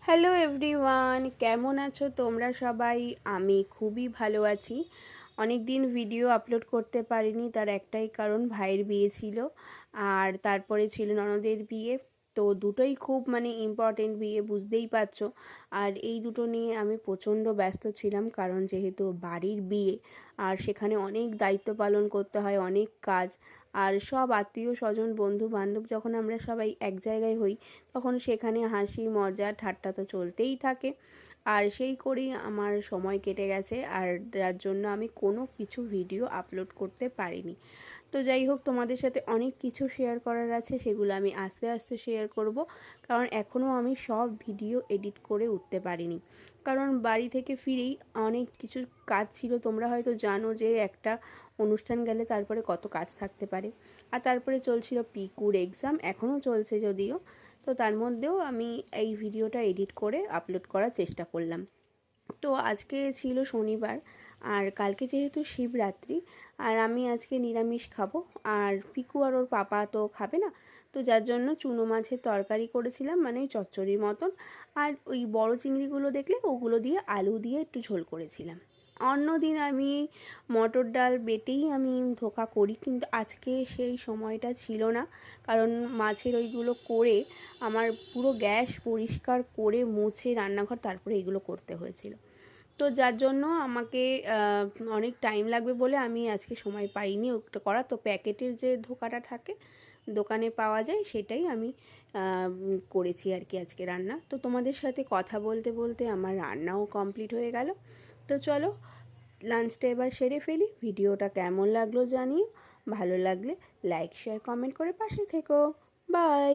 Hello everyone, কেমন আছো তোমরা সবাই? আমি খুবই ভালো আছি। অনেক দিন ভিডিও আপলোড করতে পারিনি, তার একটাই কারণ, ভাইয়ের বিয়ে ছিল আর তারপরে ছিল ননদের বিয়ে। তো দুটোই খুব ইম্পর্টেন্ট বিয়ে, বুঝতেই পারছো। আর এই দুটো নিয়ে আমি প্রচণ্ড ব্যস্ত ছিলাম, কারণ যেহেতু বাড়ির বিয়ে আর সেখানে অনেক দায়িত্ব পালন করতে হয়, অনেক কাজ। আর সব আত্মীয় স্বজন বন্ধু বান্ধব যখন আমরা সবাই এক জায়গায় হই, তখন সেখানে হাসি মজা ঠাট্টা তো চলতেই থাকে। আর সেই করেই আমার সময় কেটে গেছে, আর যার জন্য আমি কোনো কিছু ভিডিও আপলোড করতে পারিনি। তো যাই হোক, তোমাদের সাথে অনেক কিছু শেয়ার করার আছে, সেগুলো আমি আস্তে আস্তে শেয়ার করব, কারণ এখনও আমি সব ভিডিও এডিট করে উঠতে পারিনি। কারণ বাড়ি থেকে ফিরেই অনেক কিছু কাজ ছিল। তোমরা হয়তো জানো যে একটা অনুষ্ঠান গেলে তারপরে কত কাজ থাকতে পারে। আর তারপরে চলছিল পিকুর এক্সাম, এখনও চলছে যদিও। তো তার মধ্যেও আমি এই ভিডিওটা এডিট করে আপলোড করার চেষ্টা করলাম। তো আজকে ছিল শনিবার, আর কালকে যেহেতু শিবরাত্রি, আর আমি আজকে নিরামিষ খাবো। আর পিকু আর ওর পাপা তো খাবে না, তো যার জন্য চুনো মাছের তরকারি করেছিলাম, মানে ওই চচ্চড়ির মতন। আর ওই বড় চিংড়িগুলো দেখলে ওগুলো দিয়ে আলু দিয়ে একটু ঝোল করেছিলাম। অন্য দিন আমি মটর ডাল বেটেই আমি ধোকা করি, কিন্তু আজকে সেই সময়টা ছিল না। কারণ মাছের ওইগুলো করে আমার পুরো গ্যাস পরিষ্কার করে মুছে রান্নাঘর তারপরে এগুলো করতে হয়েছিল। তো যার জন্য আমাকে অনেক টাইম লাগবে বলে আমি আজকে সময় পাইনি ওটা করা। তো প্যাকেটের যে ধোকাটা থাকে দোকানে পাওয়া যায়, সেটাই আমি করেছি আর কি আজকে রান্না। তো তোমাদের সাথে কথা বলতে বলতে আমার রান্নাও কমপ্লিট হয়ে গেল। তো চলো লাঞ্চটা এবার সেরে ফেলি। ভিডিওটা কেমন লাগলো জানিও, ভালো লাগলে লাইক শেয়ার কমেন্ট করে পাশে থেকো। বাই।